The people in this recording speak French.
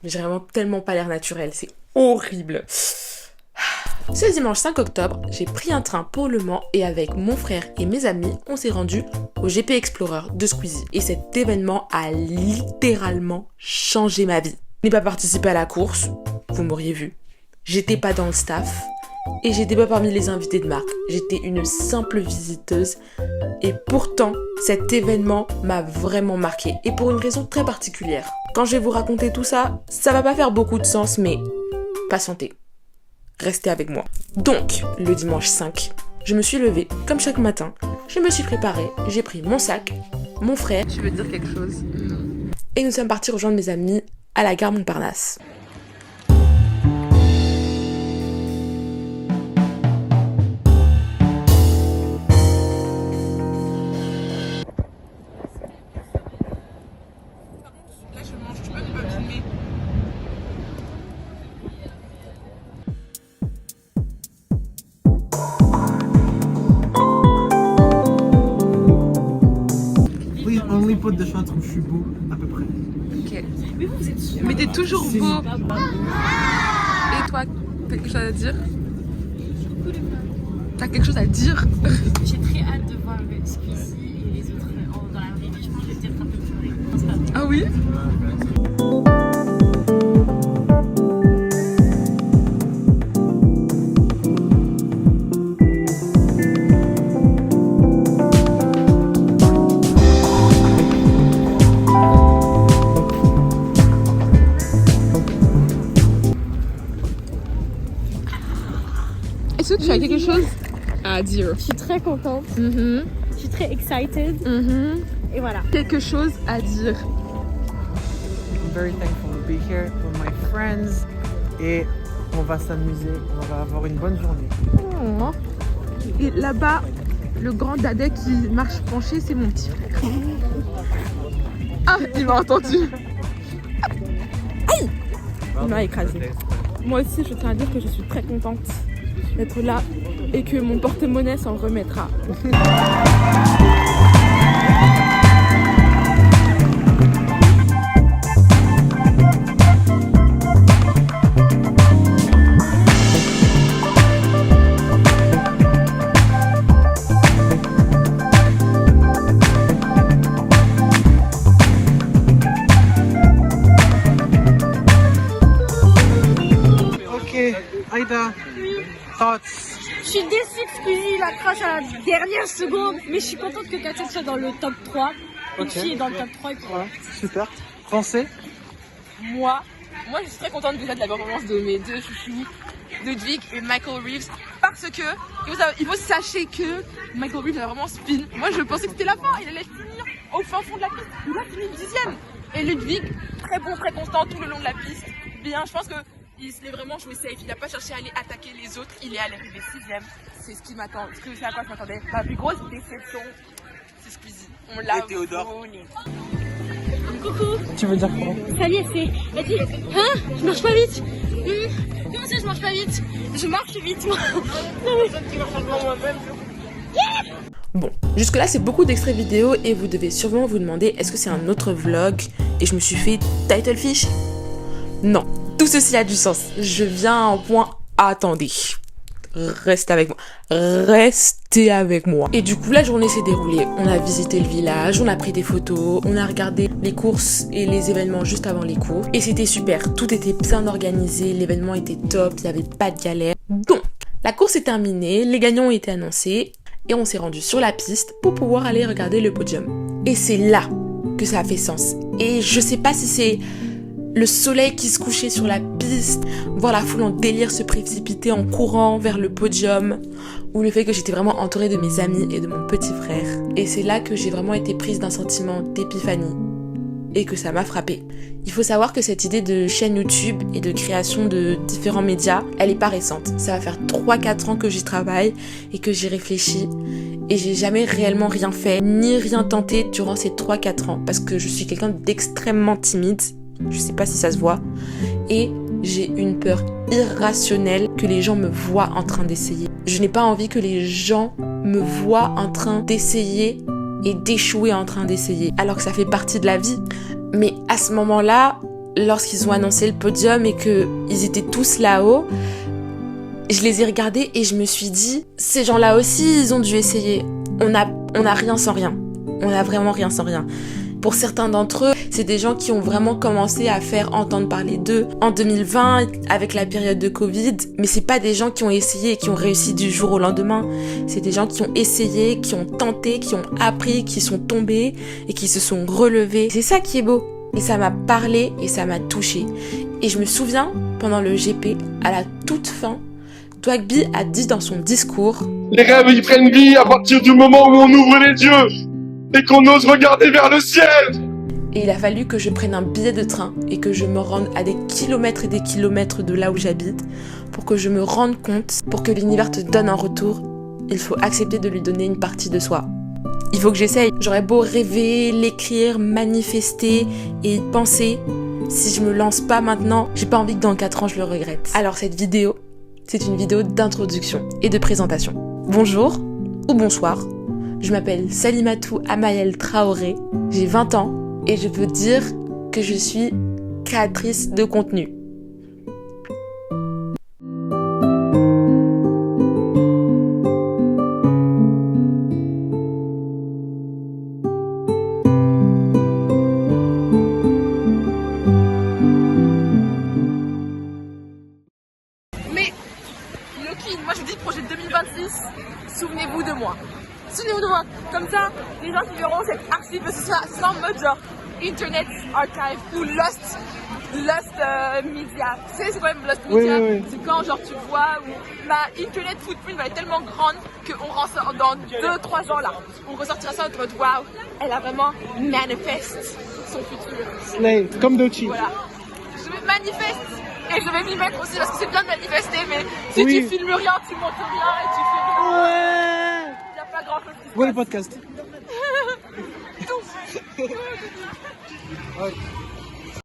Mais j'ai vraiment tellement pas l'air naturel, c'est horrible. Ce dimanche 5 octobre, j'ai pris un train pour Le Mans et avec mon frère et mes amis, on s'est rendu au GP Explorer de Squeezie. Et cet événement a littéralement changé ma vie. Je n'ai pas participé à la course, vous m'auriez vu. J'étais pas dans le staff et j'étais pas parmi les invités de marque. J'étais une simple visiteuse et pourtant cet événement m'a vraiment marqué et pour une raison très particulière. Quand je vais vous raconter tout ça, ça va pas faire beaucoup de sens mais patientez. Restez avec moi. Donc, le dimanche 5, je me suis levée, comme chaque matin. Je me suis préparée, j'ai pris mon sac, mon frère... Tu veux dire quelque chose? Et nous sommes partis rejoindre mes amis à la gare Montparnasse. Only put the shots où je suis beau, à peu près. Ok. Mais t'es toujours beau. Et toi, t'as quelque chose à dire? T'as quelque chose à dire? J'ai très hâte de voir le Squeezie et les autres dans la vraie vie. Je pense que je vais peut-être un peu pleurer. Ah oui? Est-ce que tu as quelque chose à dire? Je suis très contente. Je suis très excited. Et voilà. Quelque chose à dire. I'm very thankful to be here with my friends. Et on va s'amuser, on va avoir une bonne journée. Oh. Et là-bas, le grand dadais qui marche penché, c'est mon petit frère. Ah, il m'a entendu. Aïe! Il m'a écrasé. Moi aussi, je tiens à dire que je suis très contente d'être là et que mon porte-monnaie s'en remettra. Ok, Aïda, thoughts? Je suis déçue que Squeezie la crache à la dernière seconde. Mais je suis contente que Katia soit dans le top 3. Une fille est dans le top 3. Et puis... Ouais, super. Français? Moi, je suis très contente déjà de la performance de mes deux chouchous, Ludwig et Michael Reeves, parce que il faut sachez que Michael Reeves a vraiment spin. Moi, je pensais que c'était la fin, il allait finir au fin fond de la piste. Il a fini 10e. Et Ludwig, très bon, très constant tout le long de la piste. Bien, je pense que il s'est vraiment joué safe. Il n'a pas cherché à aller attaquer les autres. Il est allé arriver 6e. C'est ce qui m'attend. C'est à quoi je m'attendais. Ma plus grosse déception, c'est Squeezie. On l'a volé. Coucou. Tu veux dire quoi? Salut, c'est. Vas-y. Hein? Je marche pas vite. Comment ça, je marche pas vite? Je marche vite, moi. Bon, jusque-là, c'est beaucoup d'extraits vidéo et vous devez sûrement vous demander est-ce que c'est un autre vlog et je me suis fait title fish? Non, tout ceci a du sens. Je viens à un point. Attendez. Restez avec moi. Restez avec moi. Et du coup, la journée s'est déroulée. On a visité le village, on a pris des photos, on a regardé les courses et les événements juste avant les cours. Et c'était super. Tout était bien organisé, l'événement était top, il n'y avait pas de galère. Donc, la course est terminée, les gagnants ont été annoncés et on s'est rendu sur la piste pour pouvoir aller regarder le podium. Et c'est là que ça a fait sens. Et je sais pas si c'est le soleil qui se couchait sur la piste, voir la foule en délire se précipiter en courant vers le podium, ou le fait que j'étais vraiment entourée de mes amis et de mon petit frère. Et c'est là que j'ai vraiment été prise d'un sentiment d'épiphanie, et que ça m'a frappée. Il faut savoir que cette idée de chaîne YouTube et de création de différents médias, elle est pas récente. Ça va faire 3-4 ans que j'y travaille et que j'y réfléchis. Et j'ai jamais réellement rien fait, ni rien tenté durant ces 3-4 ans, parce que je suis quelqu'un d'extrêmement timide. Je sais pas si ça se voit. Et j'ai une peur irrationnelle que les gens me voient en train d'essayer. Je n'ai pas envie que les gens me voient en train d'essayer et d'échouer en train d'essayer. Alors que ça fait partie de la vie. Mais à ce moment-là, lorsqu'ils ont annoncé le podium et qu'ils étaient tous là-haut, je les ai regardés et je me suis dit, ces gens-là aussi, ils ont dû essayer. On a rien sans rien. On a vraiment rien sans rien. Pour certains d'entre eux, c'est des gens qui ont vraiment commencé à faire entendre parler d'eux en 2020 avec la période de Covid, mais c'est pas des gens qui ont essayé et qui ont réussi du jour au lendemain. C'est des gens qui ont essayé, qui ont tenté, qui ont appris, qui sont tombés et qui se sont relevés. C'est ça qui est beau. Et ça m'a parlé et ça m'a touchée. Et je me souviens, pendant le GP, à la toute fin, Dwagby a dit dans son discours: les rêves, ils prennent vie à partir du moment où on ouvre les yeux et qu'on ose regarder vers le ciel. Et il a fallu que je prenne un billet de train et que je me rende à des kilomètres et des kilomètres de là où j'habite pour que je me rende compte, pour que l'univers te donne un retour, il faut accepter de lui donner une partie de soi. Il faut que j'essaye. J'aurais beau rêver, l'écrire, manifester et y penser. Si je me lance pas maintenant, j'ai pas envie que dans 4 ans je le regrette. Alors cette vidéo, c'est une vidéo d'introduction et de présentation. Bonjour ou bonsoir. Je m'appelle Salimatou Amael Traoré, j'ai 20 ans et je peux dire que je suis créatrice de contenu. Mais, Loki, moi je vous dis projet 2026, souvenez-vous de moi. Souvenez-vous de moi, comme ça, les gens qui verront cette archive, ce sera en mode genre Internet Archive ou Lost Media. Tu sais c'est quoi même Lost Media? Oui. C'est quand genre tu vois où ma Internet footprint va être tellement grande qu'on ressort dans 2-3 ans là. On ressortira ça en mode waouh, elle a vraiment manifeste son futur. Slay, comme Dochi. Voilà. Je vais manifeste et je vais m'y mettre aussi parce que c'est bien de manifester, mais si Oui. tu filmes rien, tu montes rien et tu fais rien. Ouais. Il n'y a pas grand chose qui se Voilà le passe. podcast. Tout. Ouais.